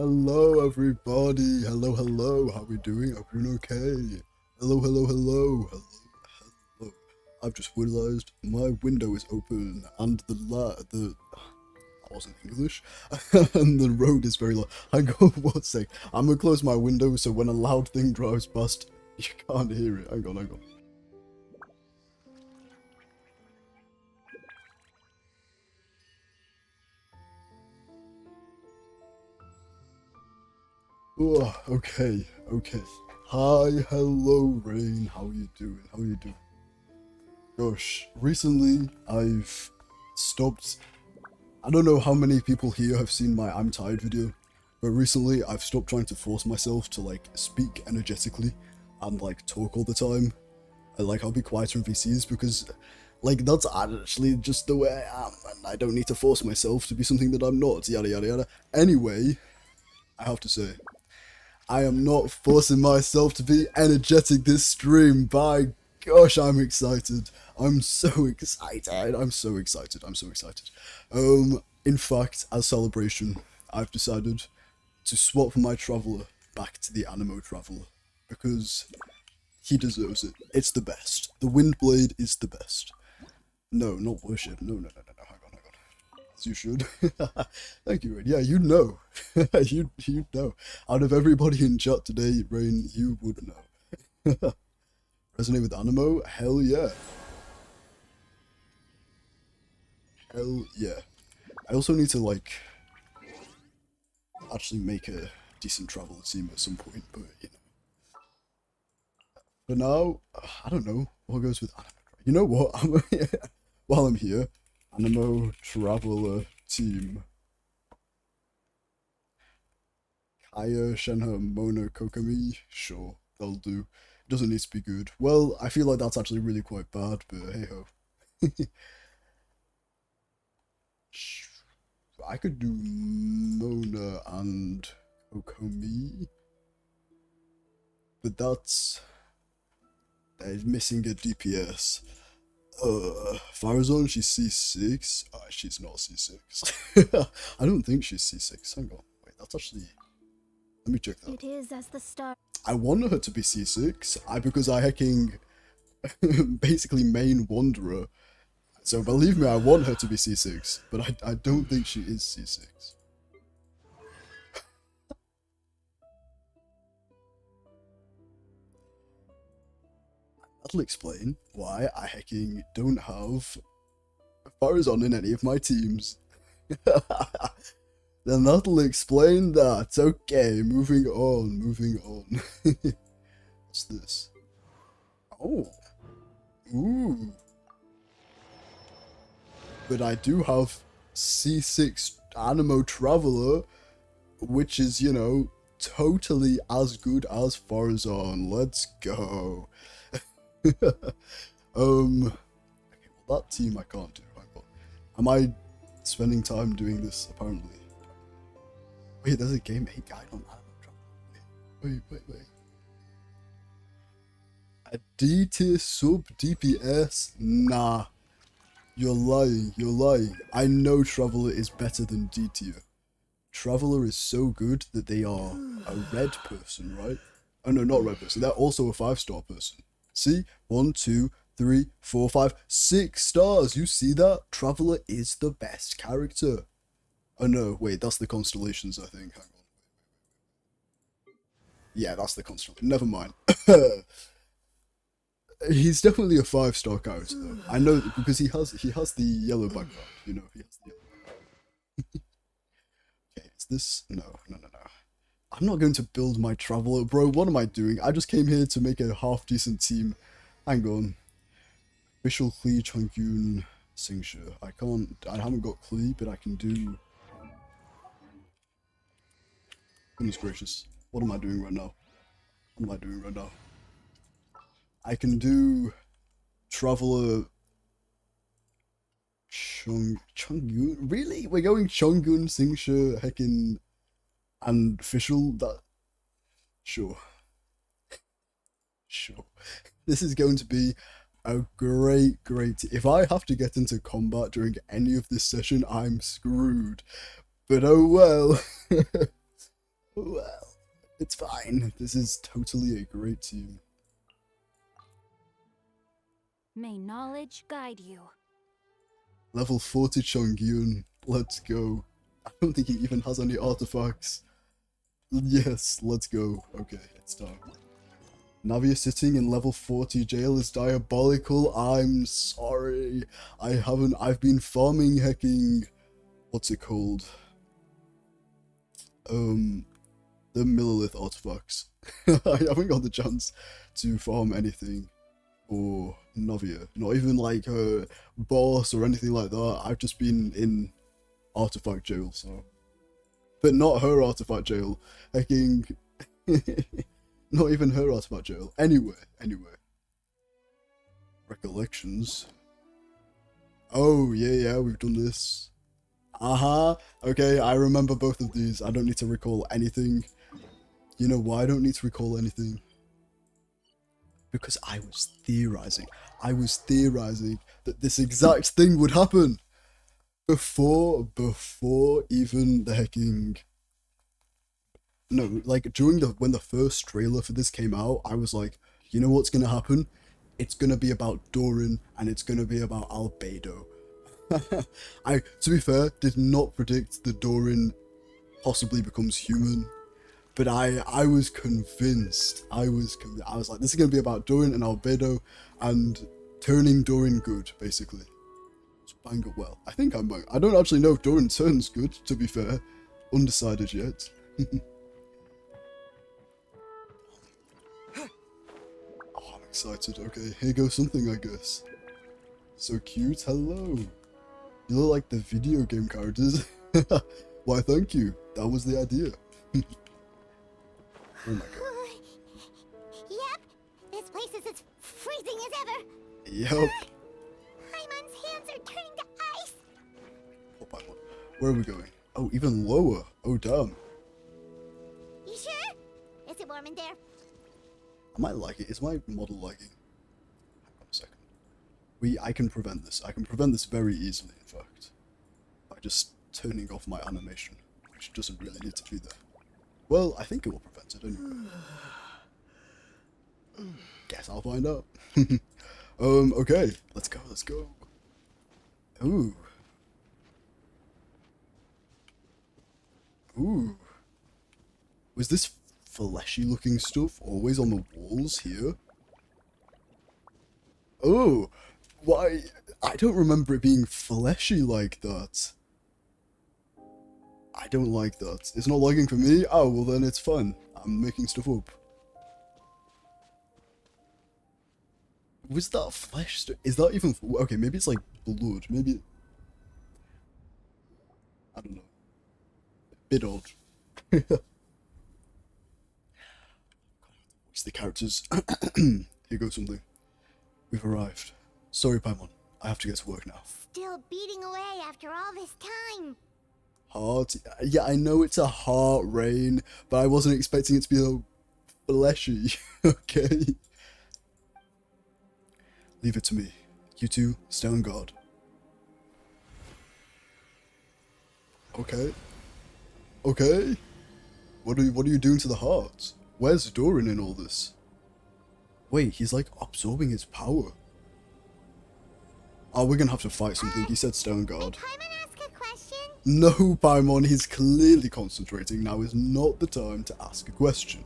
Hello, everybody. Hello, hello. How we doing? Hope you're doing okay. Hello, hello, hello. Hello, hello. I've just realized my window is open and that wasn't English, and the road is very low. Hang on one sec. I'm gonna close my window so when a loud thing drives past, you can't hear it. Hang on, hang on. Oh, okay, okay. Hi, hello, Rain. How you doing? How you doing? Gosh, recently I've stopped. I don't know how many people here have seen my I'm tired video, but recently I've stopped trying to force myself to like speak energetically and like talk all the time. I'll be quieter in VCs because like that's actually just the way I am, and I don't need to force myself to be something that I'm not. Yada yada yada. Anyway, I have to say, I am not forcing myself to be energetic this stream. By gosh, I'm excited. I'm so excited. I'm so excited. I'm so excited. In fact, as celebration, I've decided to swap my traveler back to the Animo traveler because he deserves it. It's the best. The Windblade is the best. No, not worship. No, no, no, no, no. Hang on, hang on. As you should. Thank you, Rain. Yeah, you know. you know. Out of everybody in chat today, Rain, you would know. Resonate with Animo? Hell yeah. Hell yeah. I also need to, like, actually make a decent travel team at some point, but, you know. For now, I don't know what goes with Animo. You know what? While I'm here, Animo Traveler Team. Kaya, Shenhe, Mona, Kokomi? Sure, they'll do. It doesn't need to be good. Well, I feel like that's actually really quite bad, but hey ho. I could do Mona and Kokomi, but that's missing a DPS. Farazon, she's C6. She's not C6. I don't think she's C6. Hang on, wait, that's actually. Let me check that. It is as the star. I want her to be C6. Because I hacking basically main Wanderer. So believe me, I want her to be C6, but I don't think she is C6. That'll explain why I hacking don't have Farazon in any of my teams. Then that'll explain that. Okay, moving on, moving on. What's this? Oh. Ooh. But I do have C6 Animo Traveler, which is, you know, totally as good as Farazon. Let's go. Okay, well, that team I can't do. Am I spending time doing this, apparently? Wait, there's a game 8 guide on Animo Traveler. Wait. A D tier sub DPS? Nah. You're lying. I know Traveler is better than D tier. Traveler is so good that they are a red person, right? Oh no, not red person. They're also a 5-star person. See? 1, 2, 3, 4, 5, 6 stars. You see that? Traveler is the best character. Oh no, wait, that's the constellations, I think. Hang on. Yeah, that's the constellation. Never mind. He's definitely a 5-star character, though. I know because he has the yellow background. You know, he has the yellow background. Okay, is this? No. I'm not going to build my traveler, bro. What am I doing? I just came here to make a half-decent team. Hang on. Official Klee, Chongyun, Singsha. I haven't got Klee, but I can do... Goodness gracious. What am I doing right now? I can do Traveler Chongyun. Really? We're going Chongyun, Singsha, Heckin, and Official? That sure. This is going to be a great. If I have to get into combat during any of this session, I'm screwed. But oh well. Well, it's fine. This is totally a great team. May knowledge guide you. Level 40 Chongyun. Let's go. I don't think he even has any artifacts. Yes, let's go. Okay, it's time. Navia sitting in level 40 jail is diabolical. I'm sorry. I've been farming hacking. What's it called? The Millilith artifacts. I haven't got the chance to farm anything for Navia. Not even like her boss or anything like that. I've just been in artifact jail, so. But not her artifact jail. Hacking. Not even her artifact jail. Anyway. Recollections. Oh, yeah, we've done this. Okay, I remember both of these. I don't need to recall anything. You know why I don't need to recall anything? Because I was theorizing. I was theorizing that this exact thing would happen. Before even the hacking. No, like when the first trailer for this came out, I was like, you know what's gonna happen? It's gonna be about Durin and it's gonna be about Albedo. I, to be fair, did not predict that Durin possibly becomes human, but I was convinced. I was like, this is gonna be about Durin and Albedo and turning Durin good, basically. So bang up well. I think I'm bang. I don't actually know if Durin turns good, to be fair. Undecided yet. Oh, I'm excited. Okay, here goes something, I guess. So cute. Hello. You look like the video game characters. Why, thank you. That was the idea. Oh my god. Yep, this place is as freezing as ever. Yep. Paimon's hands are turning to ice. Oh, Paimon. Where are we going? Oh, even lower. Oh, damn. You sure? Is it warm in there? I might like it. Is my model lagging? Hang on a second. I can prevent this. I can prevent this very easily, in fact. By just turning off my animation, which doesn't really need to be there. Well, I think it will prevent it anyway. Guess I'll find out. Okay. Let's go. Ooh. Was this fleshy looking stuff always on the walls here? Oh, why? I don't remember it being fleshy like that. I don't like that. It's not lagging for me? Oh, well then it's fun. I'm making stuff up. Was that flesh stuff? Is that even... Okay, maybe it's like blood. Maybe... I don't know. Bit odd. It's the characters. Here goes something. We've arrived. Sorry, Paimon. I have to get to work now. Still beating away after all this time. Heart? Yeah, I know it's a heart, Rain, but I wasn't expecting it to be so fleshy. Okay? Leave it to me. You two, stay on guard. Okay. Okay. What are you doing to the heart? Where's Durin in all this? Wait, he's like absorbing his power. Oh, we're gonna have to fight something. He said stay on guard. May Paimon ask a question? No, Paimon, he's clearly concentrating. Now is not the time to ask a question.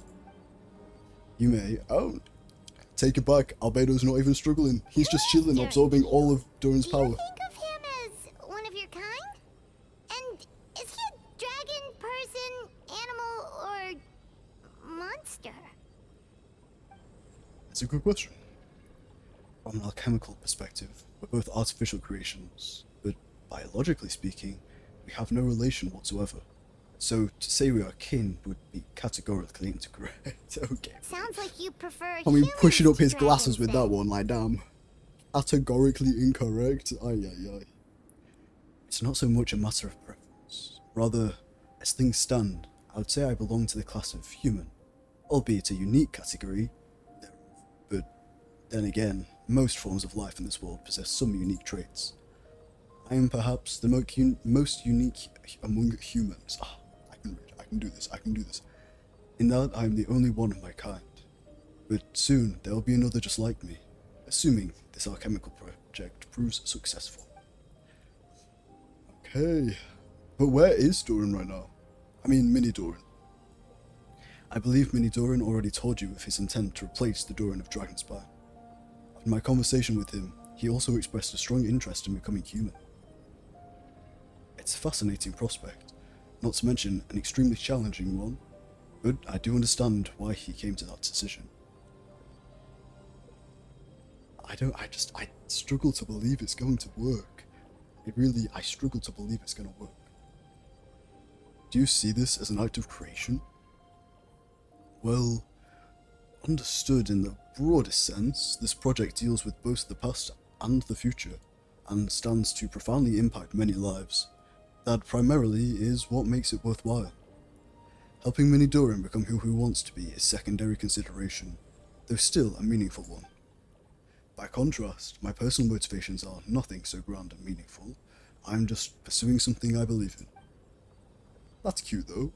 You may. Oh, take it back. Albedo's not even struggling. He's just chilling, absorbing all of Durin's Do power. you think of him as one of your kind? And is he a dragon, person, animal, or monster? It's a good question. From an alchemical perspective, we're both artificial creations, but biologically speaking, we have no relation whatsoever. So to say we are kin would be categorically incorrect. Okay. Sounds like you prefer. I mean, pushing up his humans to glasses with dragons that one, like damn. Categorically incorrect. Ay. It's not so much a matter of preference. Rather, as things stand, I would say I belong to the class of human, albeit a unique category. But then again, most forms of life in this world possess some unique traits. I am perhaps the most unique among humans. I can do this. in that I am the only one of my kind. But soon there will be another just like me, assuming this alchemical project proves successful. Okay, but where is Doran right now? I mean Mini Doran. I believe Mini Doran already told you of his intent to replace the Doran of Dragonspire. In my conversation with him, he also expressed a strong interest in becoming human. It's a fascinating prospect, not to mention an extremely challenging one, but I do understand why he came to that decision. I struggle to believe it's going to work. I struggle to believe it's going to work. Do you see this as an act of creation? Well, understood in the broadest sense, this project deals with both the past and the future, and stands to profoundly impact many lives. That primarily is what makes it worthwhile. Helping Mini Doran become who he wants to be is secondary consideration, though still a meaningful one. By contrast, my personal motivations are nothing so grand and meaningful. I'm just pursuing something I believe in. That's cute though.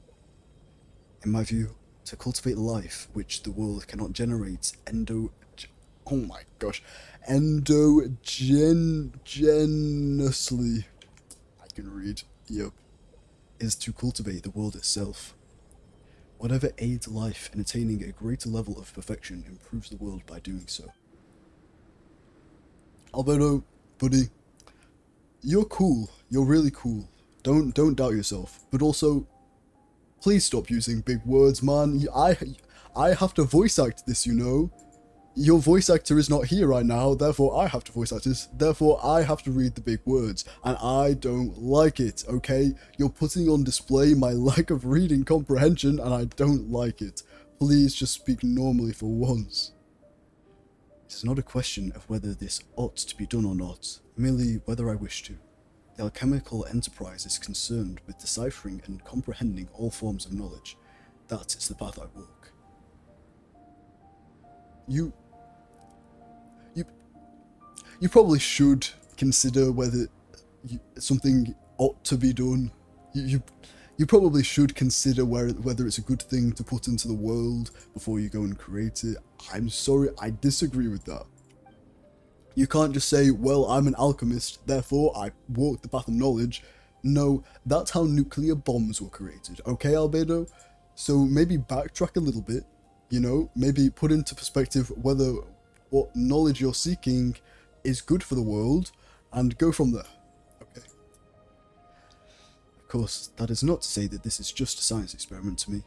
In my view, to cultivate life which the world cannot generate endogenously, I can read, yep, is to cultivate the world itself. Whatever aids life in attaining a greater level of perfection improves the world by doing so. Alberto, buddy, you're cool. You're really cool. Don't doubt yourself. But also, please stop using big words, man. I have to voice act this, you know. Your voice actor is not here right now, therefore I have to voice act this. Therefore I have to read the big words, and I don't like it, okay? You're putting on display my lack of reading comprehension, and I don't like it. Please just speak normally for once. It is not a question of whether this ought to be done or not, merely whether I wish to. The alchemical enterprise is concerned with deciphering and comprehending all forms of knowledge. That is the path I walk. You probably should consider whether something ought to be done. You probably should consider whether it's a good thing to put into the world before you go and create it. I'm sorry, I disagree with that. You can't just say, well, I'm an alchemist, therefore I walk the path of knowledge. No, that's how nuclear bombs were created, okay, Albedo? So maybe backtrack a little bit, you know, maybe put into perspective whether what knowledge you're seeking is good for the world, and go from there, okay? Of course, that is not to say that this is just a science experiment to me.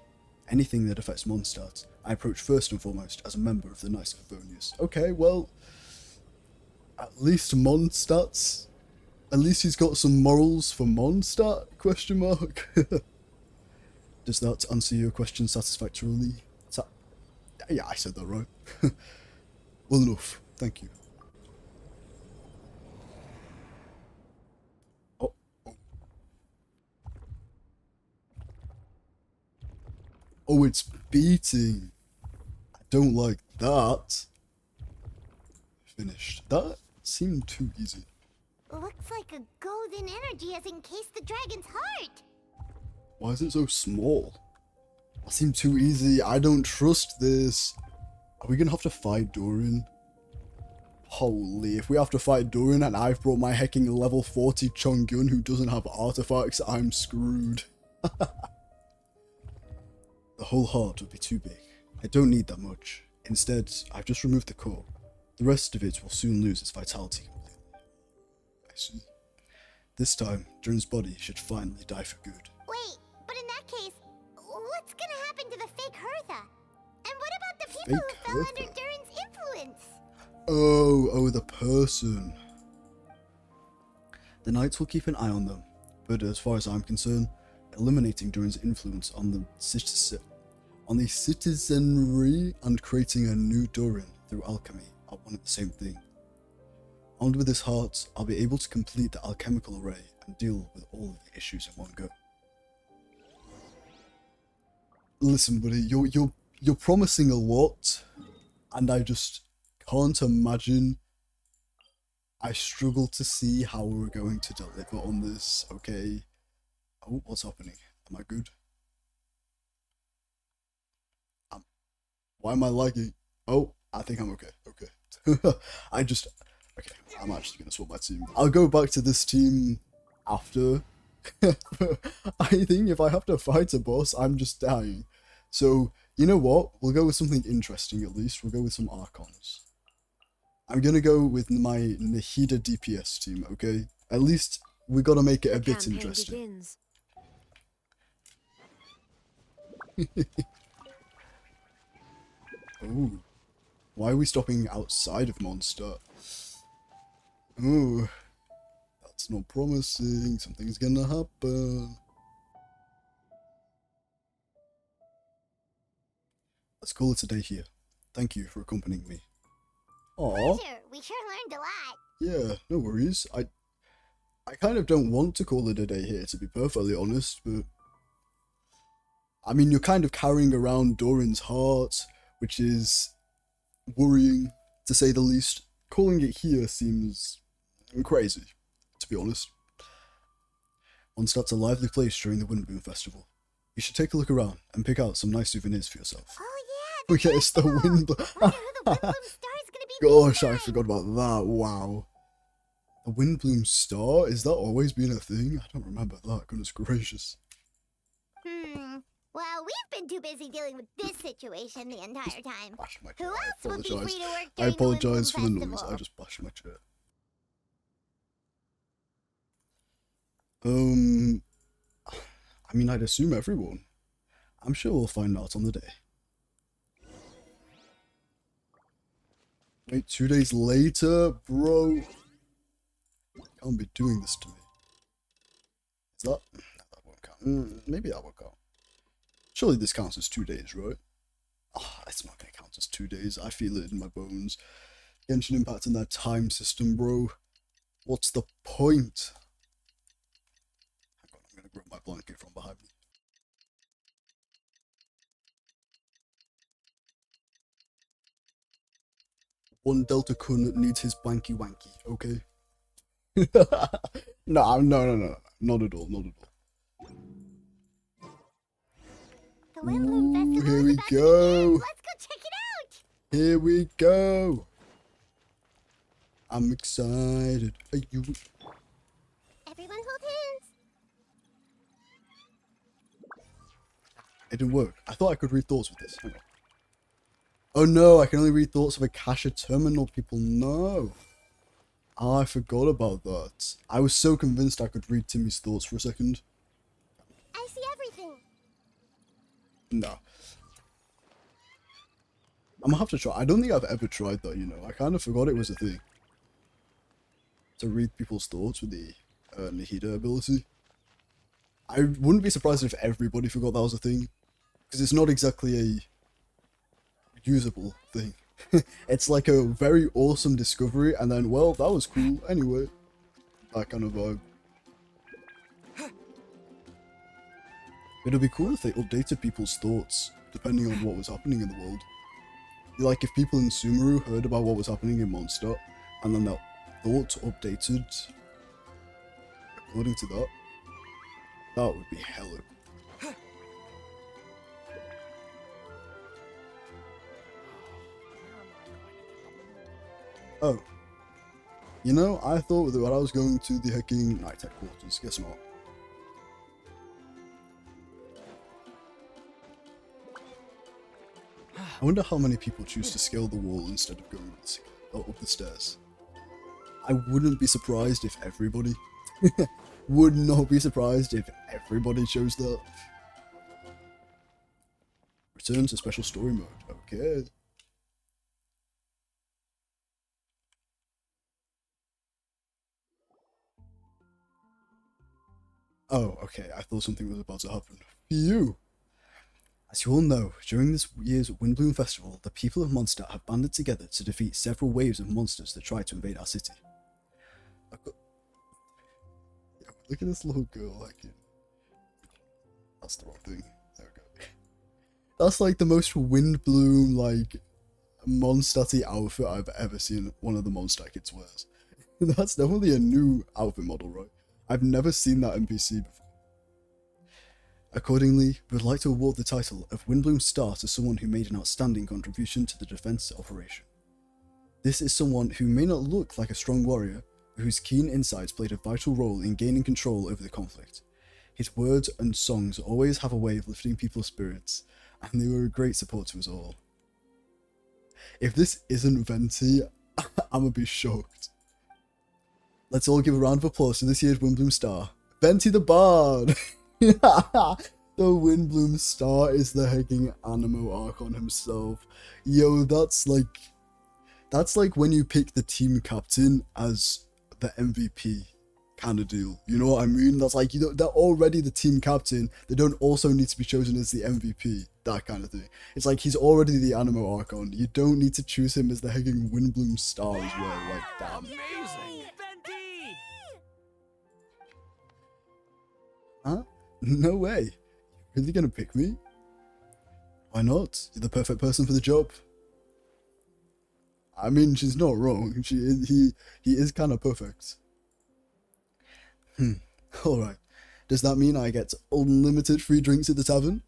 Anything that affects Mondstat, I approach first and foremost as a member of the Knights of Favonius. Okay, well, at least Mondstats? At least he's got some morals for Mondstat? Question mark. Does that answer your question satisfactorily? Yeah, I said that right. Well enough, thank you. Oh, it's beating. I don't like that. Finished. That seemed too easy. Looks like a golden energy has encased the dragon's heart. Why is it so small? That seemed too easy. I don't trust this. Are we gonna have to fight Doran? Holy, if we have to fight Doran and I've brought my hecking level 40 Chongyun who doesn't have artifacts, I'm screwed. The whole heart would be too big. I don't need that much. Instead, I've just removed the core. The rest of it will soon lose its vitality completely. I see. This time, Durin's body should finally die for good. Wait, but in that case, what's gonna happen to the fake Hertha? And what about the people who fell under Durin's influence? Oh, the person. The Knights will keep an eye on them, but as far as I'm concerned, eliminating Durin's influence on the citizenry and creating a new Durin through alchemy are one and the same thing. Armed with this heart, I'll be able to complete the alchemical array and deal with all of the issues in one go. Listen, buddy, you're promising a lot, and I just can't imagine. I struggle to see how we're going to deliver on this, okay? Oh, what's happening? Am I good? Why am I lagging? Oh, I think I'm okay. Okay. Okay, I'm actually gonna swap my team. I'll go back to this team after. I think if I have to fight a boss, I'm just dying. So, you know what? We'll go with something interesting at least. We'll go with some Archons. I'm gonna go with my Nahida DPS team, okay? At least we gotta make it a bit interesting. Oh, why are we stopping outside of mondstat? Oh, that's not promising. Something's gonna happen. Let's call it a day here. Thank you for accompanying me. Aww. Pleasure. We sure learned a lot. Yeah, no worries. I kind of don't want to call it a day here, to be perfectly honest, but I mean, you're kind of carrying around Doran's heart, which is worrying, to say the least. Calling it here seems crazy, to be honest. Mondstat's a lively place during the Windbloom Festival. You should take a look around and pick out some nice souvenirs for yourself. Oh yeah, Okay, it's the Windbloom. Wonder who the Windbloom Star is gonna be. Gosh, I this time. forgot about that. Wow. The Windbloom Star? Is that always been a thing? I don't remember that. Goodness gracious. Well, we've been too busy dealing with this situation the entire time. Bash my Who chair. else would be free to work I during apologize the for the Windbloom noise. I Festival? just bashed my chair. I mean, I'd assume everyone. I'm sure we'll find out on the day. Wait, 2 days later? Bro. You can't be doing this to me. Is that? No, that won't count. Maybe that will count. Surely this counts as 2 days, right? Ah, it's not gonna count as 2 days. I feel it in my bones. Genshin Impact and that time system, bro. What's the point? Hang on, I'm gonna grab my blanket from behind me. One Delta Kun needs his blanky wanky, okay? No, not at all, not at all. The Windbloom Festival here is we about to go. begin. Let's go check it out. Here we go. I'm excited. Are you? Everyone hold hands. It didn't work. I thought I could read thoughts with this. Hang on. Oh no, I can only read thoughts of a Kasha terminal. People know. I forgot about that. I was so convinced I could read Timmy's thoughts for a second. I see everything. No. I'm gonna have to try. I don't think I've ever tried that, you know. I kind of forgot it was a thing. To read people's thoughts with the Nahida ability. I wouldn't be surprised if everybody forgot that was a thing. Because it's not exactly a usable thing. It's like a very awesome discovery, and then, well, that was cool anyway. That kind of vibe. It'd be cool if they updated people's thoughts, depending on what was happening in the world. Like, if people in Sumeru heard about what was happening in Mondstadt, and then their thoughts updated according to that, that would be hella cool. Oh. You know, I thought that when I was going to the hacking night headquarters, guess not. I wonder how many people choose to scale the wall instead of going up the stairs. I wouldn't be surprised if everybody. Would not be surprised if everybody chose that. Return to special story mode. Okay. Oh, okay. I thought something was about to happen. Phew. As you all know, during this year's Windbloom Festival, the people of Mondstadt have banded together to defeat several waves of monsters that try to invade our city. Yeah, look at this little girl, like it. That's the wrong thing. There we go. That's like the most Windbloom, like, Mondstadt-y outfit I've ever seen one of the Mondstadt kids wears. That's definitely a new outfit model, right? I've never seen that NPC before. Accordingly, we would like to award the title of Windbloom Star to someone who made an outstanding contribution to the defense operation. This is someone who may not look like a strong warrior, but whose keen insights played a vital role in gaining control over the conflict. His words and songs always have a way of lifting people's spirits, and they were a great support to us all. If this isn't Venti, I'm gonna be shocked. Let's all give a round of applause to this year's Windbloom Star, Venti the Bard! The Windbloom Star is the hecking Animo Archon himself. Yo, that's like when you pick the team captain as the MVP kind of deal. You know what I mean? That's like, you know, they're already the team captain. They don't also need to be chosen as the MVP. That kind of thing. It's like he's already the Animo Archon. You don't need to choose him as the hecking Windbloom Star as well. Like, damn. Amazing! Venti! Huh? No way. You're really gonna pick me? Why not? You're the perfect person for the job. I mean, she's not wrong. He is kind of perfect. Alright. Does that mean I get unlimited free drinks at the tavern?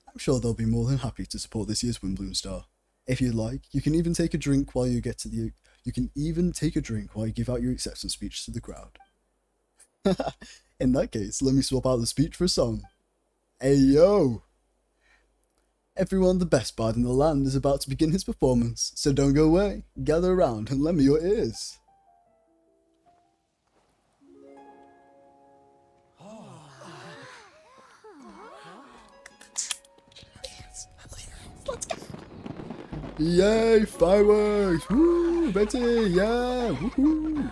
I'm sure they'll be more than happy to support this year's Windbloom Star. If you'd like, you can even take a drink while you give out your acceptance speech to the crowd. In that case, let me swap out the speech for a song. Hey yo! Everyone, the best bard in the land is about to begin his performance, so don't go away. Gather around and lend me your ears. Let's go! Yay, fireworks! Woo! Betty, yeah! Woohoo!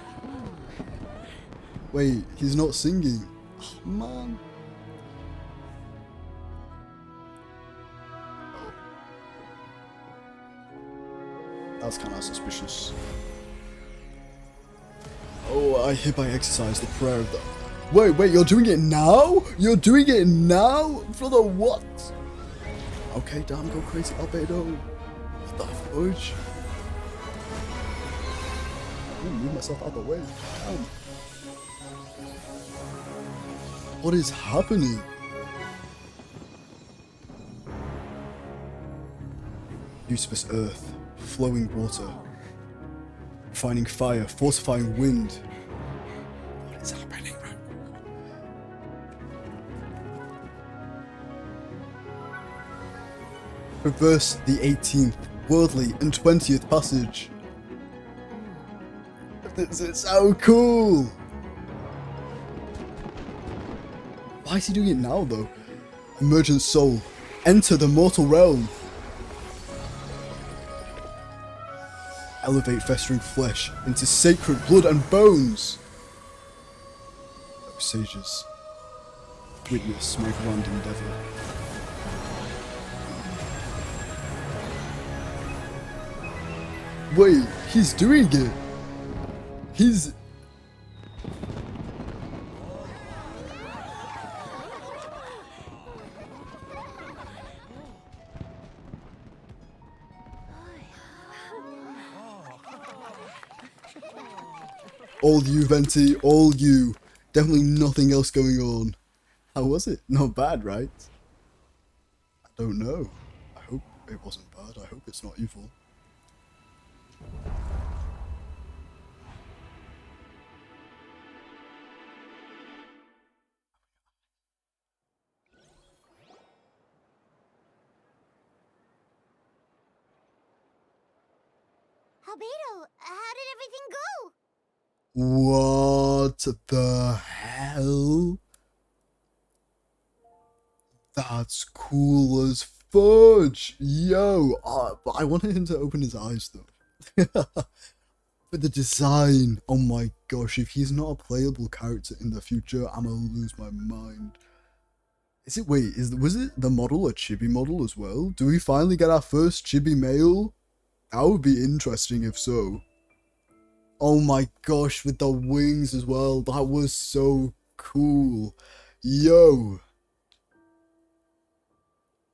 Wait, he's not singing. Oh, man. That's kind of suspicious. Oh, I hereby exercise the prayer of the... Wait, you're doing it now? You're doing it now? For the what? Okay, damn, go crazy, Albedo. What the fudge? I'm gonna move myself out of the way. Damn. What is happening? Auspicious earth, flowing water, refining fire, fortifying wind. What is happening, bro? Reverse the 18th, worldly, and 20th passage. This is so cool! Why is he doing it now, though? Emergent soul, enter the mortal realm. Elevate festering flesh into sacred blood and bones. O sages, witness my grand endeavour. Wait, he's doing it. He's... All you, Venti, all you. Definitely nothing else going on. How was it? Not bad, right? I don't know. I hope it wasn't bad. I hope it's not evil. Albedo, how did everything go? What the hell? That's cool as fudge. Yo, but I wanted him to open his eyes though. But the design, oh my gosh, if he's not a playable character in the future, I'm gonna lose my mind. Was it the model a chibi model as well? Do we finally get our first chibi male? That would be interesting if so. Oh my gosh, with the wings as well. That was so cool. Yo.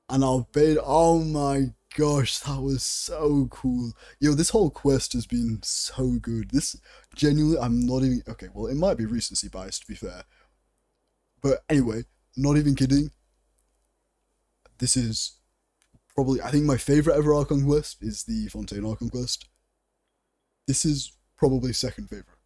And Albedo, oh my gosh, that was so cool. Yo, this whole quest has been so good. This, genuinely, I'm not even... Okay, well, it might be recency bias, to be fair. But anyway, not even kidding. This is probably, I think my favorite ever Archon quest is the Fontaine Archon quest. This is probably second favorite.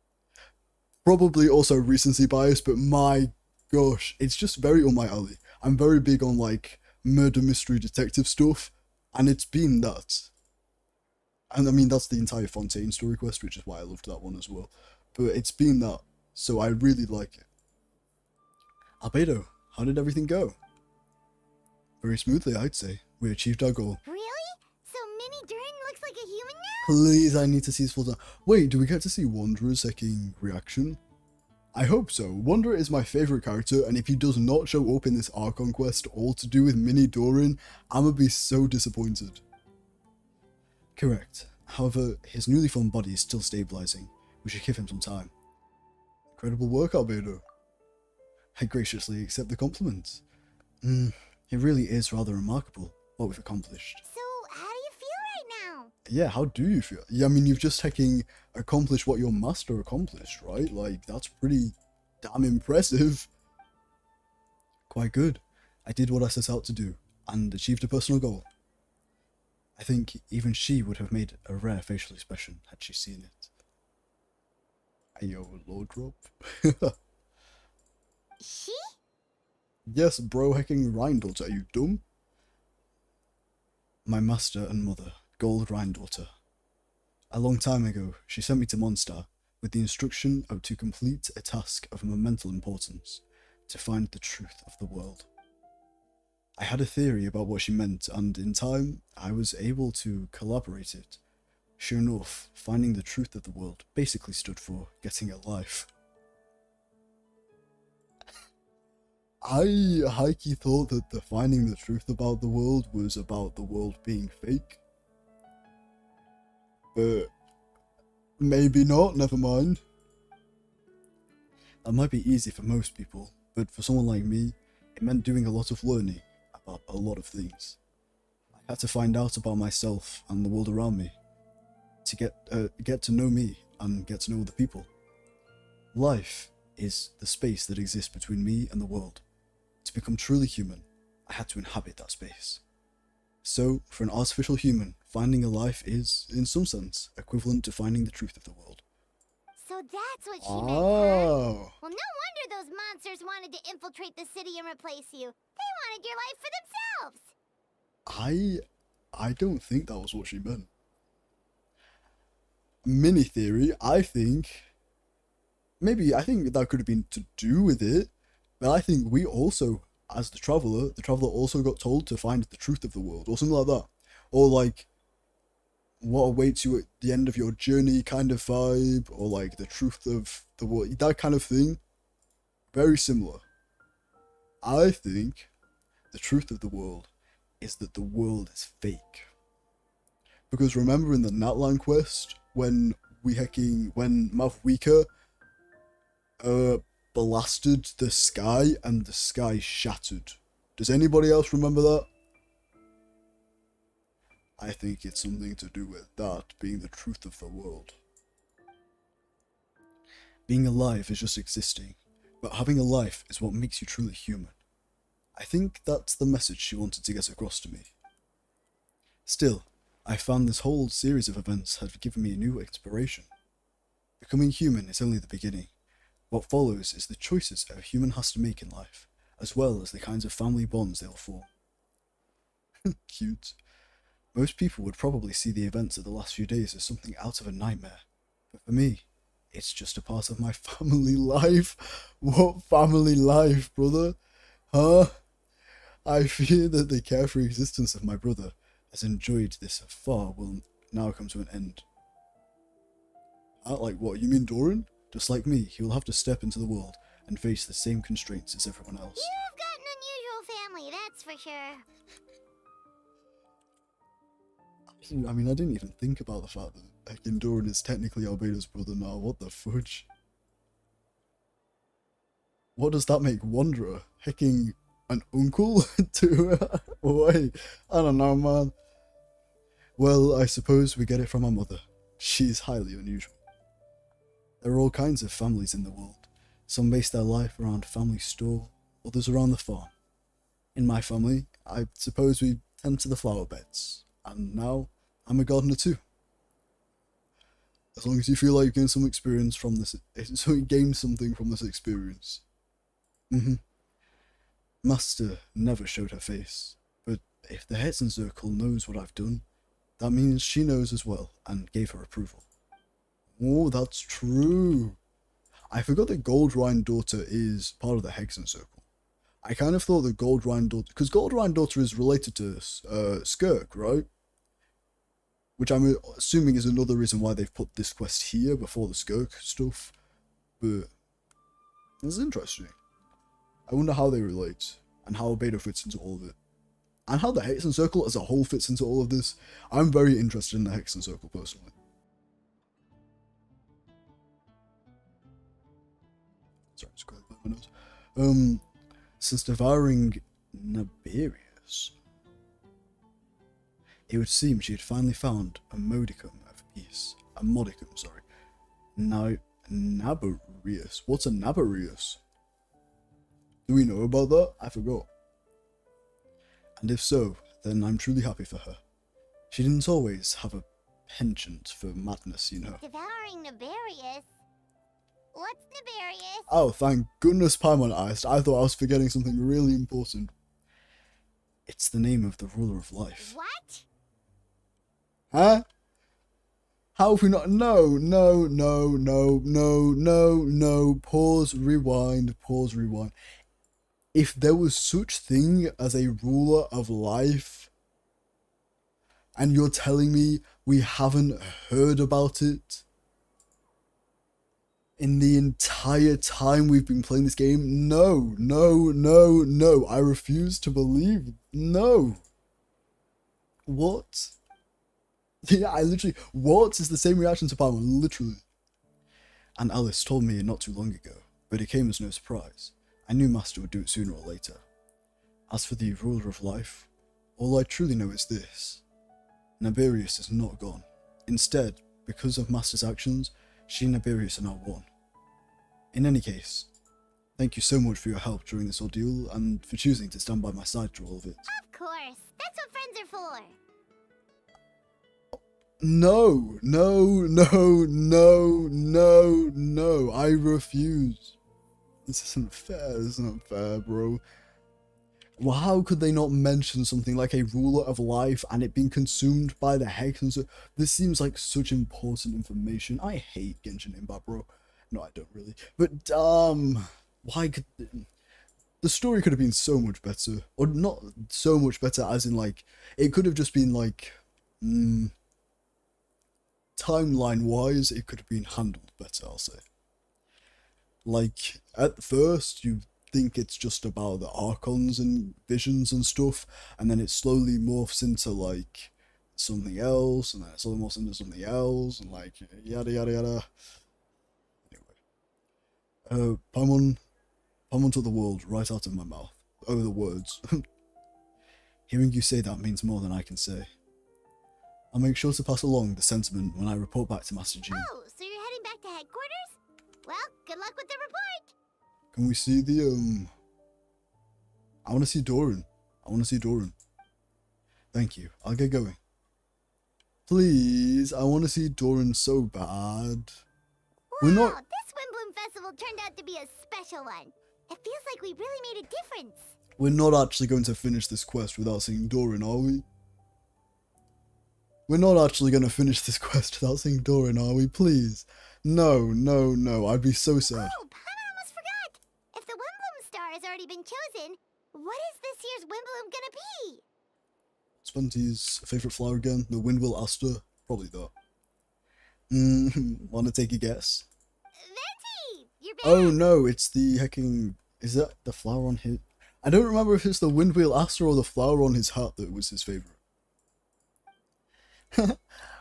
Probably also recency bias, but my gosh, it's just very on my alley. I'm very big on like murder mystery detective stuff, and it's been that. And I mean, that's the entire Fontaine story quest, which is why I loved that one as well. But it's been that, so I really like it. Albedo, how did everything go? Very smoothly, I'd say. We achieved our goal. Really? So Mini Durin looks like a human now? Please, I need to see his full time. Wait, do we get to see Wanderer's hecking reaction? I hope so. Wanderer is my favourite character, and if he does not show up in this Archon quest all to do with Mini Durin, I'ma be so disappointed. Correct. However, his newly formed body is still stabilizing. We should give him some time. Incredible work, Albedo. I graciously accept the compliment. It really is rather remarkable what we've accomplished. So, how do you feel right now? Yeah, how do you feel? Yeah, I mean, you've just hecking accomplished what your master accomplished, right? Like, that's pretty damn impressive. Quite good. I did what I set out to do, and achieved a personal goal. I think even she would have made a rare facial expression had she seen it. Ayo, low drop. She? Yes, bro hecking Rhindaughter, are you dumb? My master and mother, Gold Rhindaughter. A long time ago, she sent me to Mondstat with the instruction of to complete a task of monumental importance, to find the truth of the world. I had a theory about what she meant, and in time, I was able to collaborate it. Sure enough, finding the truth of the world basically stood for getting a life. I high-key thought that the finding the truth about the world was about the world being fake. But maybe not, never mind. That might be easy for most people, but for someone like me, it meant doing a lot of learning about a lot of things. I had to find out about myself and the world around me, to get to know me and get to know other people. Life is the space that exists between me and the world. To become truly human, I had to inhabit that space. So, for an artificial human, finding a life is, in some sense, equivalent to finding the truth of the world. So that's what she meant, huh? Oh. Well, no wonder those monsters wanted to infiltrate the city and replace you. They wanted your life for themselves. I don't think that was what she meant. Mini theory, I think that could have been to do with it, but I think we also, as the traveler also got told to find the truth of the world, or something like that. Or like, what awaits you at the end of your journey kind of vibe, or like the truth of the world, that kind of thing. Very similar. I think the truth of the world is that the world is fake. Because remember in the Natlan quest, when Mavwika blasted the sky and the sky shattered. Does anybody else remember that? I think it's something to do with that being the truth of the world. Being alive is just existing, but having a life is what makes you truly human. I think that's the message she wanted to get across to me. Still, I found this whole series of events had given me a new inspiration. Becoming human is only the beginning. What follows is the choices a human has to make in life, as well as the kinds of family bonds they'll form. Cute. Most people would probably see the events of the last few days as something out of a nightmare, but for me, it's just a part of my family life. What family life, brother? Huh? I fear that the carefree existence of my brother, as enjoyed this far, will now come to an end. Like what, you mean Doran? Just like me, he will have to step into the world and face the same constraints as everyone else. You've got an unusual family, that's for sure. I mean, I didn't even think about the fact that heckin' Doran is technically Albedo's brother now. What the fudge? What does that make Wanderer? Hecking an uncle to wait, I don't know, man. Well, I suppose we get it from our mother. She's highly unusual. There are all kinds of families in the world. Some base their life around family store, others around the farm. In my family, I suppose we tend to the flower beds, and now I'm a gardener too. As long as you feel like you gain some experience from this, so you gain something from this experience. Master never showed her face, but if the Hetzen Circle knows what I've done, that means she knows as well, and gave her approval. Oh, that's true. I forgot that Gold Rhine Daughter is part of the Hexen Circle. I kind of thought that Gold Rhine Daughter, because Gold Rhine Daughter is related to Skirk, right? Which I'm assuming is another reason why they've put this quest here before the Skirk stuff. But it's interesting. I wonder how they relate, and how Beta fits into all of it. And how the Hexen Circle as a whole fits into all of this. I'm very interested in the Hexen Circle personally. Sorry, just going to my nose. Since devouring Naberius, it would seem she had finally found a modicum of peace. A modicum, sorry. Now, Naberius. What's a Naberius? Do we know about that? I forgot. And if so, then I'm truly happy for her. She didn't always have a penchant for madness, you know. Devouring Naberius? What's Naberius? Oh, thank goodness Paimon asked. I thought I was forgetting something really important. It's the name of the ruler of life. What? Huh? How have we not? No. Pause, rewind. If there was such thing as a ruler of life, and you're telling me we haven't heard about it in the entire time we've been playing this game, no. I refuse to believe. No. What? Yeah, I literally, what is the same reaction to Paimon, literally. And Alice told me not too long ago, but it came as no surprise. I knew Master would do it sooner or later. As for the ruler of life, all I truly know is this. Naberius is not gone. Instead, because of Master's actions, she and Naberius are now one. In any case, thank you so much for your help during this ordeal, and for choosing to stand by my side through all of it. Of course. That's what friends are for. No, I refuse. This isn't fair, bro. Well, how could they not mention something like a ruler of life and it being consumed by the Hexen? This seems like such important information. I hate Genshin Impact, bro. No, I don't really. But, why could... The story could have been so much better. Or not so much better as in, like, it could have just been, like... timeline-wise, it could have been handled better, I'll say. Like, at first, you think it's just about the Archons and visions and stuff, and then it slowly morphs into, like, something else, and then it slowly morphs into something else, and, like, yada yada yada. Anyway. Paimon took the world right out of my mouth. Oh, the words. Hearing you say that means more than I can say. I'll make sure to pass along the sentiment when I report back to Master G. Oh, so you're heading back to headquarters? Well, good luck with the report. Can we see the, I want to see Doran. Thank you. I'll get going. Please, I want to see Doran so bad. Wow, this Windbloom Festival turned out to be a special one. It feels like we really made a difference. We're not actually going to finish this quest without seeing Doran, are we? We're not actually going to finish this quest without seeing Doran, are we? Please. No. I'd be so sad. Oh, Paimon almost forgot. If the Windbloom Star has already been chosen, what is this year's Windbloom gonna be? Spenty's favourite flower again? The Windwell Aster? Probably that. Want to take a guess? Venti! You're back! Oh no, it's the hecking... Is that the flower on his... I don't remember if it's the Windwheel Aster or the flower on his hat that was his favourite.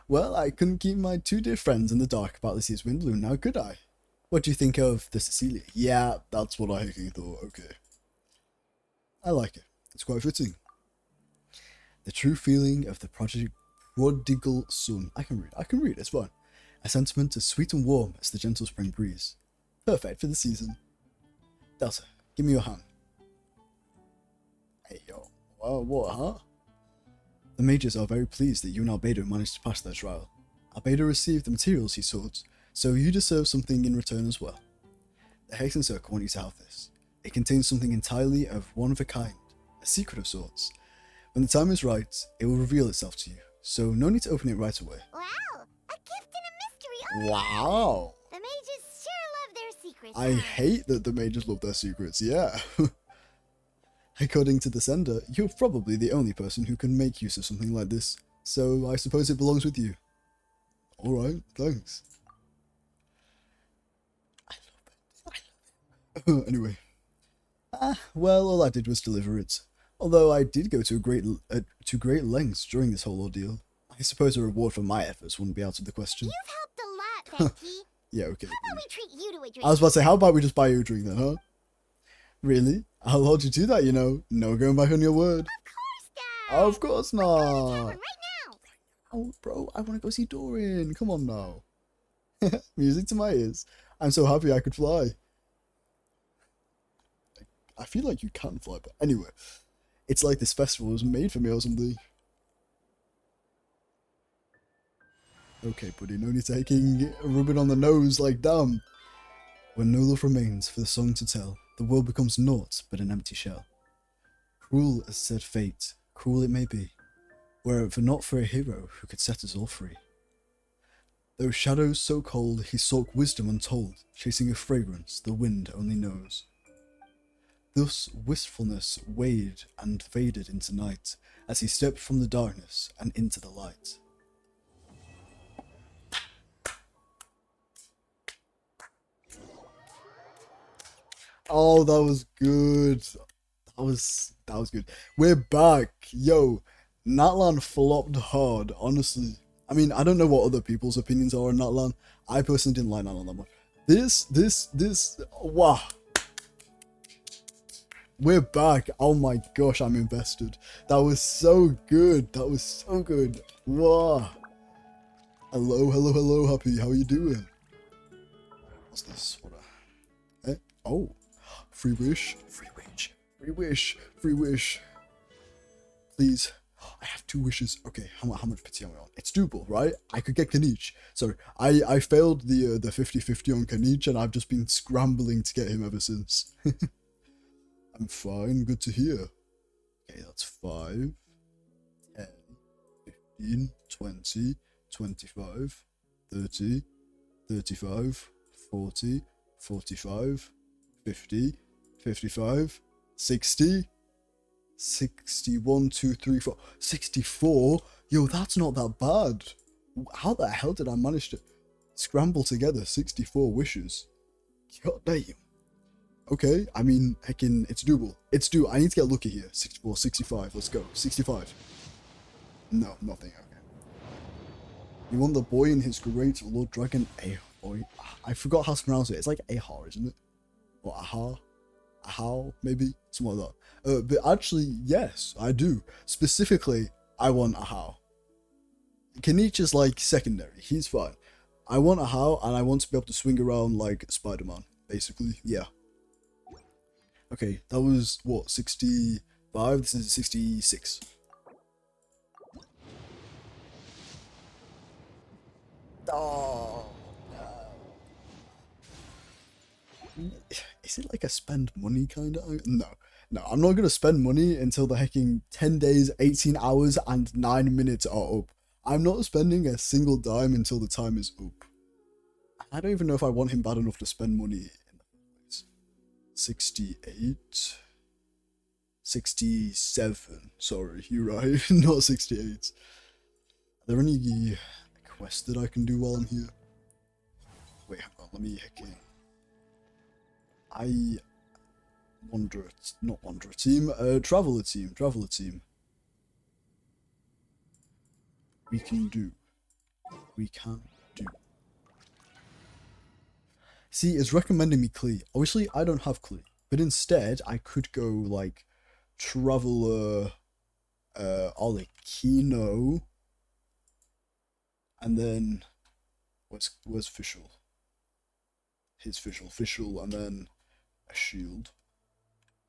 Well, I couldn't keep my two dear friends in the dark about this year's Windbloom now, could I? What do you think of the Cecilia? Yeah, that's what I thought, okay. I like it. It's quite fitting. The true feeling of the prodigal son. I can read, it's fine. A sentiment as sweet and warm as the gentle spring breeze. Perfect for the season. Delta, give me your hand. Hey, yo. What, huh? The mages are very pleased that you and Albedo managed to pass their trial. Albedo received the materials he sought, so you deserve something in return as well. The Hexen Circle want you to have this. It contains something entirely of one of a kind, a secret of sorts. When the time is right, it will reveal itself to you, so no need to open it right away. Wow, a gift and a mystery. Wow! The mages sure love their secrets. I huh? hate that the mages love their secrets, yeah. According to the sender, you're probably the only person who can make use of something like this, so I suppose it belongs with you. Alright, thanks. I love it. Anyway. Well, all I did was deliver it. Although I did go to great lengths during this whole ordeal. I suppose a reward for my efforts wouldn't be out of the question. You've helped a lot, Becky. Yeah, okay. How about we treat you to a drink? I was about to say, how about we just buy you a drink then, huh? Really? I'll hold you to that, you know. No going back on your word. Of course, Dad. Of course Let's go to the not. tavern right now. Oh, bro, I want to go see Dorin. Come on now. Music to my ears. I'm so happy I could fly. I feel like you can fly, but anyway. It's like this festival was made for me or something. Okay, buddy, no need taking rubbing on the nose like damn. When no love remains for the song to tell, the world becomes naught but an empty shell. Cruel as said fate, cruel it may be, were it not for a hero who could set us all free. Though shadows so cold, he sought wisdom untold, chasing a fragrance the wind only knows. Thus wistfulness waned and faded into night, as he stepped from the darkness and into the light. Oh, that was good. That was good. We're back. Yo, Natlan flopped hard, honestly. I mean, I don't know what other people's opinions are on Natlan. I personally didn't like Natlan that much. This, wow. We're back. Oh my gosh, I'm invested. That was so good. That was so good. Wow. Hello, Happy. How are you doing? What's this? What oh. Free wish. Please. I have 2 wishes. Okay, how much pity am I on? It's doable, right? I could get Kanich. Sorry, I failed the 50-50 on Kanich, and I've just been scrambling to get him ever since. I'm fine, good to hear. Okay, that's 5, 10, 15, 20, 25, 30, 35, 40, 45, 50, 55, 60, 61, 2, 3, 4, 64? Yo, that's not that bad. How the hell did I manage to scramble together 64 wishes? God damn. Okay, I mean, heckin', it's doable. It's doable. I need to get lucky here. 64, 65, let's go. 65. No, nothing, okay. You want the boy and his great Lord Dragon boy. I forgot how to pronounce it. It's like Ahar, isn't it? Or Ahar? Ahau, maybe? Something like that. But actually, yes, I do. Specifically, I want Ahau. Kanich is like secondary. He's fine. I want Ahau, and I want to be able to swing around like Spider-Man, basically. Yeah. Okay, that was, what, 65? This is 66. Oh, no. Is it like a spend money kind of? No, I'm not going to spend money until the hecking 10 days, 18 hours, and 9 minutes are up. I'm not spending a single dime until the time is up. I don't even know if I want him bad enough to spend money in the first place. 68. 67. Sorry, you're right. Not 68. Are there any quests that I can do while I'm here? Wait, hang on. Let me heck in. Traveler team. We can do. See, it's recommending me Klee. Obviously, I don't have Klee, but instead, I could go, like, Traveler, Olekino, and then, where's Fischl? His Fischl, and then a shield.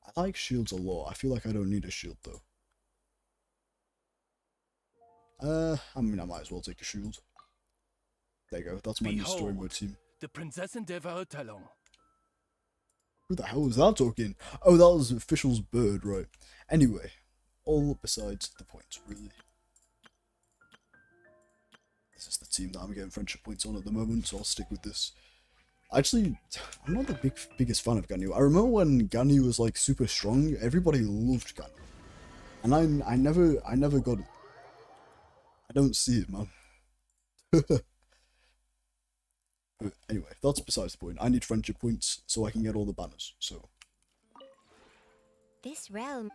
I like shields a lot. I feel like I don't need a shield though. I mean, I might as well take a shield. There you go. That's my new story mode team. the Prinzessin der Verurteilung. Who the hell was that talking? Oh, that was Official's bird, right? Anyway, all besides the point, really. This is the team that I'm getting friendship points on at the moment, so I'll stick with this. Actually, I'm not the biggest fan of Ganyu. I remember when Ganyu was like super strong, everybody loved Ganyu. And I never got it. I don't see it, man. But anyway, that's besides the point. I need friendship points so I can get all the banners, so. This realm.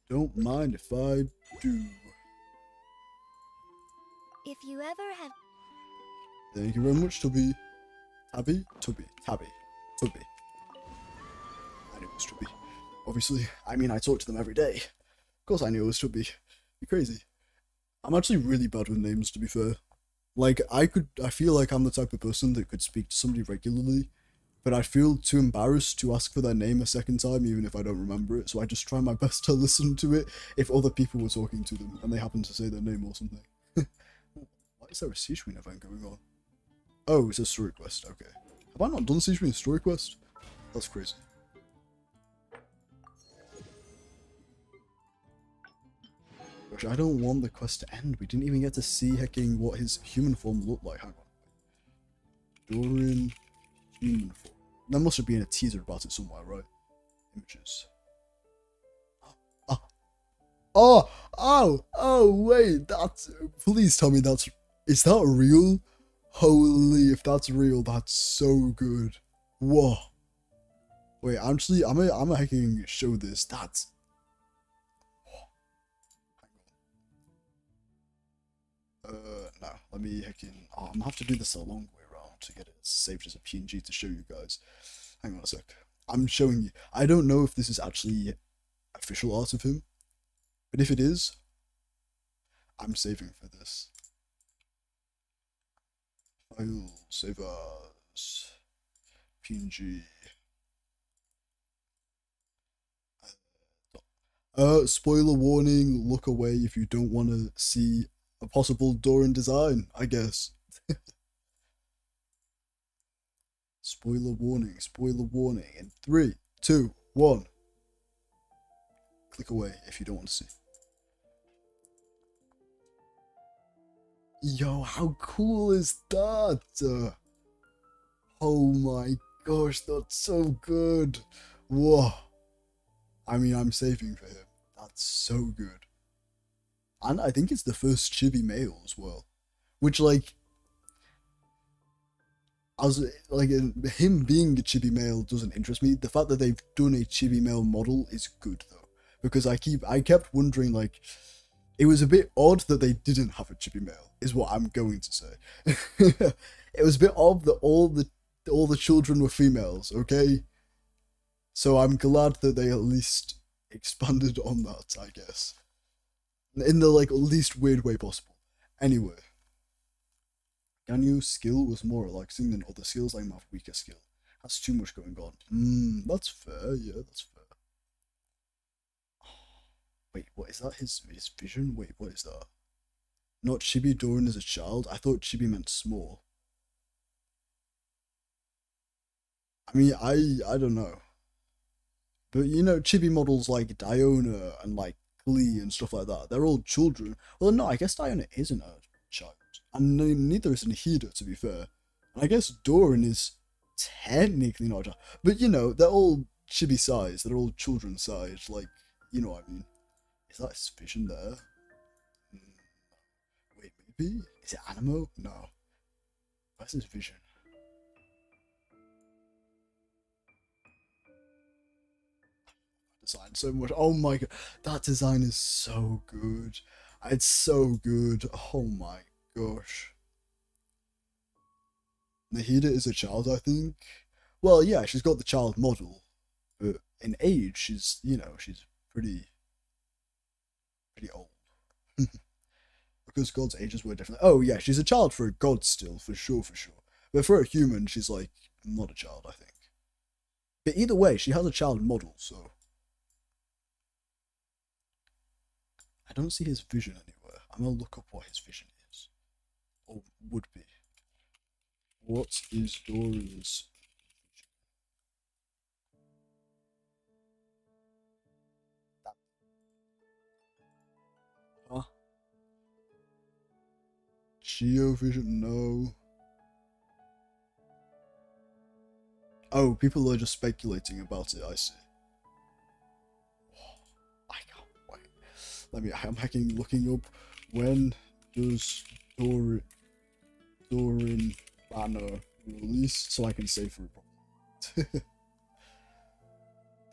Don't mind if I do. If you ever have. Thank you very much, Tubby. Tabby? Tubby. Tabby. Tubby. I knew it was Tubby. Obviously, I mean, I talk to them every day. Of course I knew it was Tubby. You're crazy. I'm actually really bad with names, to be fair. Like, I feel like I'm the type of person that could speak to somebody regularly, but I feel too embarrassed to ask for their name a second time, even if I don't remember it, so I just try my best to listen to it if other people were talking to them, and they happen to say their name or something. Why is there a Siege Queen event going on? Oh, it's a story quest, okay. Have I not done Siege Queen story quest? That's crazy. Gosh, I don't want the quest to end. We didn't even get to see hecking what his human form looked like. Hang on. Durin human form. There must have been a teaser about it somewhere, right? Images. Oh, wait, that's... Please tell me that's... Is that real? Holy, if that's real, that's so good. Whoa. Wait, actually, I'm a hecking show this. That's... No, let me hecking... Oh, I'm gonna have to do this a long way around to get it saved as a PNG to show you guys. Hang on a sec. I'm showing you. I don't know if this is actually official art of him, but if it is, I'm saving for this. File, save as, PNG. Spoiler warning, look away if you don't want to see a possible Doran design, I guess. Spoiler warning, in 3, 2, 1. Click away if you don't want to see. Yo, how cool is that? Oh my gosh, that's so good. Whoa. I mean, I'm saving for him. That's so good. And I think it's the first chibi male as well. Which, like, him being a chibi male doesn't interest me. The fact that they've done a chibi male model is good, though. Because I kept wondering, like, it was a bit odd that they didn't have a chibi male, is what I'm going to say. It was a bit odd that all the children were females, okay? So I'm glad that they at least expanded on that, I guess. In the, like, least weird way possible. Anyway. Ganyu's skill was more relaxing than other skills. I have weaker skill. That's too much going on. That's fair, yeah, that's fair. Wait, what is that? His vision? Wait, what is that? Not Chibi Doran as a child? I thought Chibi meant small. I mean, I don't know. But, you know, chibi models like Diona and, like, Glee and stuff like that, they're all children. Well, no, I guess Diona isn't a child. And neither is Nahida, to be fair. And I guess Doran is technically not a child. But, you know, they're all chibi size. They're all children size. Like, you know what I mean. Is that his vision there? Wait, maybe? Is it Animo? No. Where's his vision? Design so much. Oh my god, that design is so good. It's so good. Oh my gosh. Nahida is a child, I think. Well, yeah, she's got the child model, but in age, she's, you know, she's pretty old. Because gods' ages were different. Oh yeah, she's a child for a god still, for sure. But for a human, she's like not a child, I think. But either way, she has a child model, so I don't see his vision anywhere. I'm gonna look up what his vision is, or would be. What is Dorin's? Huh? Geovision? No. Oh, people are just speculating about it. I see. I can't wait. I'm looking up. When does Dorin banner release? So I can say for it.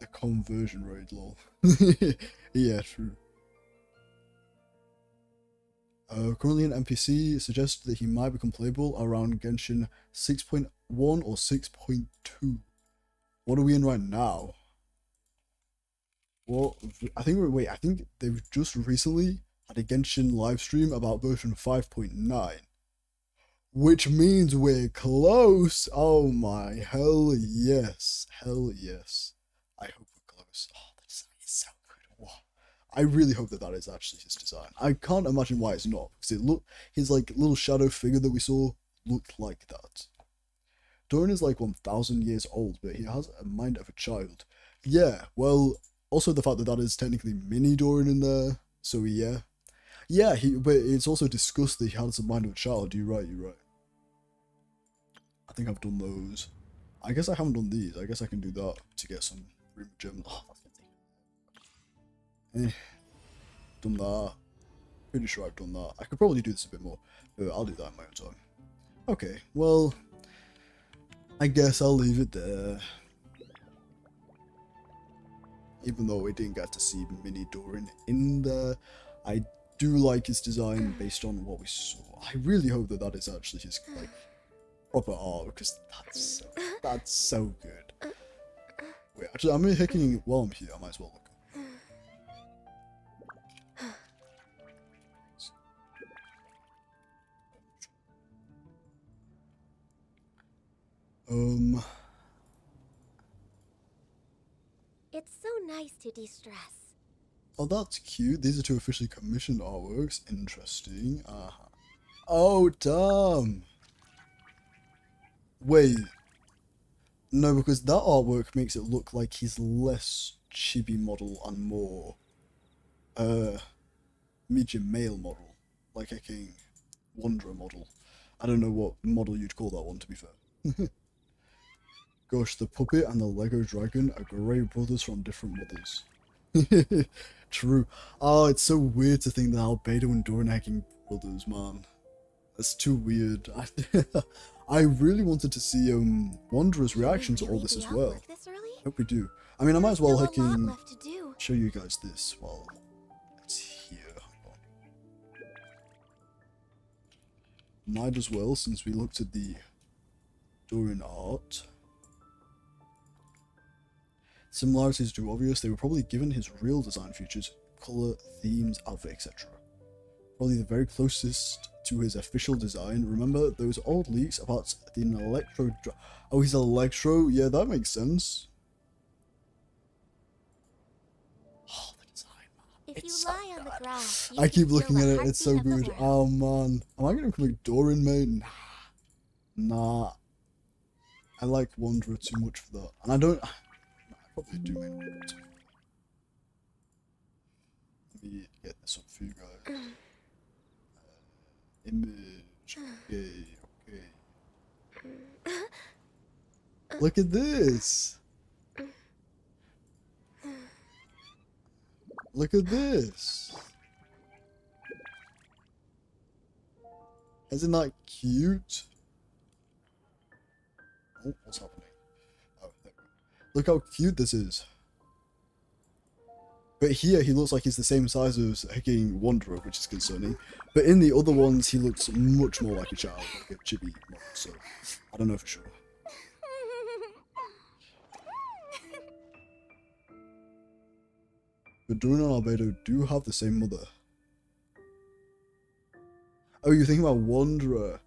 The conversion rate, lol. Yeah, true. Currently an NPC suggests that he might become playable around Genshin 6.1 or 6.2. What are we in right now? Well, I think they've just recently had a Genshin livestream about version 5.9. Which means we're close! Oh my, hell yes. Hell yes. I hope we're close. Oh, that design is so good. Wow. I really hope that is actually his design. I can't imagine why it's not, because his like little shadow figure that we saw looked like that. Dorin is like 1,000 years old, but he has a mind of a child. Yeah, well, also the fact that is technically mini Dorin in there, so yeah. Yeah, but it's also discussed that he has a mind of a child. You're right. I think I've done those. I guess I haven't done these. I guess I can do that to get some room German. Oh, done that. Pretty sure I've done that. I could probably do this a bit more, but I'll do that in my own time. Okay, well, I guess I'll leave it there. Even though we didn't get to see mini Dorin in there, I do like his design based on what we saw. I really hope that is actually his like proper art, because that's so good. Wait, actually, I'm hacking while I'm here. I might as well look. It's so nice to de-stress. Oh, that's cute. These are two officially commissioned artworks. Interesting. Oh, damn. Wait. No, because that artwork makes it look like he's less chibi model and more, medium male model. Like a King Wanderer model. I don't know what model you'd call that one, to be fair. Gosh, the puppet and the Lego dragon are great brothers from different mothers. True. Oh, it's so weird to think that Albedo and Dorin are brothers, man. That's too weird. I really wanted to see Wanderer's reaction to all this as well. Hope we do. I mean, I might as well show you guys this while it's here. Might as well, since we looked at the Dorin art. Similarities are too obvious. They were probably given his real design features, color, themes, outfit, etc. Probably the very closest to his official design. Remember those old leaks about the electro? Oh, he's electro. Yeah, that makes sense. Oh, the design, man. If you lie on the grass, I keep looking at it. It's so good. Oh man, am I gonna become a Dorin mate? Nah. I like Wanderer too much for that, and I don't. Probably do main Wanderer too. Let me get this up for you guys. Image. Okay. Look at this. Look at this. Isn't that cute? Oh, what's happening? Oh, there we go. Look how cute this is. But here he looks like he's the same size as King Wanderer, which is concerning. But in the other ones, he looks much more like a child, like a chibi model. So I don't know for sure. But Dorin and Albedo do have the same mother. Oh, you're thinking about Wanderer.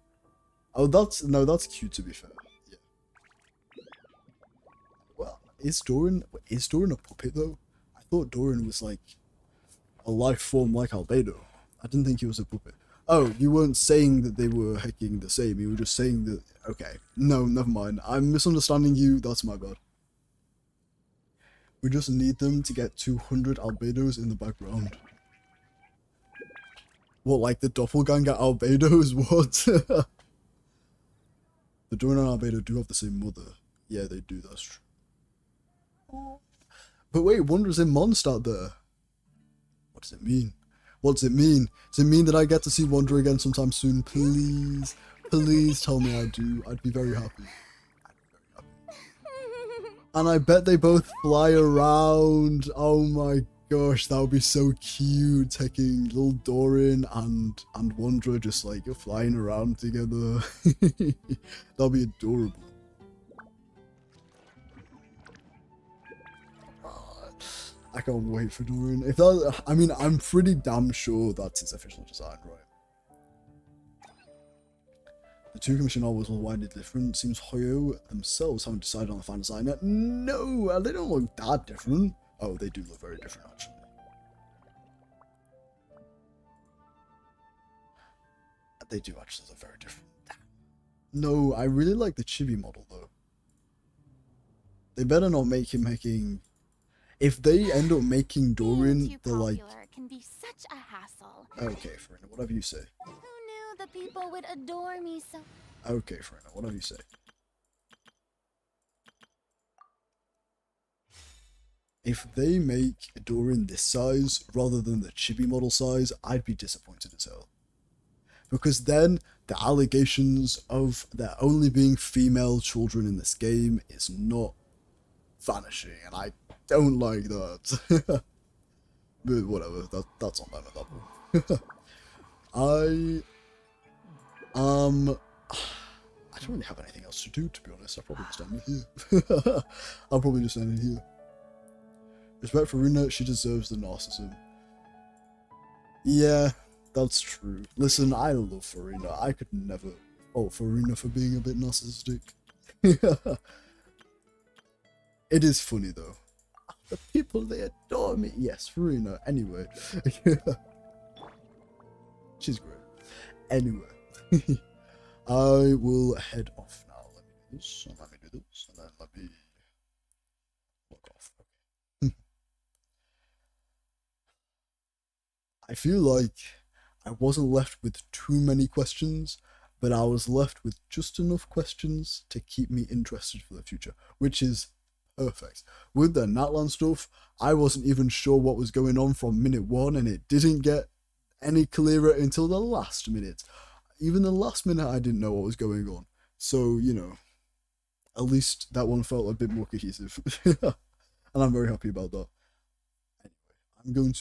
Oh, that's cute to be fair. Yeah. Well, Is Doran a puppet though? I thought Doran was like a life form like Albedo. I didn't think he was a puppet. Oh, you weren't saying that they were hecking the same. You were just saying that. Okay, no, never mind. I'm misunderstanding you. That's my bad. We just need them to get 200 albedos in the background. What, like the doppelganger albedos? What? The Doran and albedo do have the same mother. Yeah, they do. That's true. But wait, Wander's in Mondstadt there. What does it mean? What does it mean? Does it mean that I get to see Wander again sometime soon? Please, please tell me I do. I'd be very happy. And I bet they both fly around. Oh my gosh, that would be so cute. Taking little Doran and Wanderer just like flying around together. That'd be adorable. I can't wait for Doran. If that, I mean, I'm pretty damn sure that's his official design, right? The two commission novels will widely different. Seems Hoyo themselves haven't decided on the fan design yet. No, they don't look that different. Oh, they do look very different, actually. They do actually look very different. No, I really like the chibi model, though. They better not make him making... If they end up making Doran, they're like... Can be such a hassle. Okay, Farina, whatever you say. Who knew the people would adore me so? Okay, Farina, whatever you say. If they make Doran this size, rather than the chibi model size, I'd be disappointed as hell. Because then, the allegations of there only being female children in this game is not vanishing, and I don't like that. But whatever, that's on them at that point. I don't really have anything else to do, to be honest. I'll probably just end it here. I'll probably just end it here. Respect for Runa, she deserves the narcissism. Yeah, that's true. Listen, I love Farina. I could never fault Farina for being a bit narcissistic. It is funny though. The people, they adore me. Yes, Farina. Anyway. She's great. Anyway. I will head off now. Let me do this, and let me do this, and then let me log off. Okay. I feel like I wasn't left with too many questions, but I was left with just enough questions to keep me interested for the future, which is perfect. With the Natlan stuff, I wasn't even sure what was going on from minute 1, and it didn't get any clearer until the last minute. Even the last minute, I didn't know what was going on. So, you know, at least that one felt a bit more cohesive. And I'm very happy about that. Anyway, I'm going to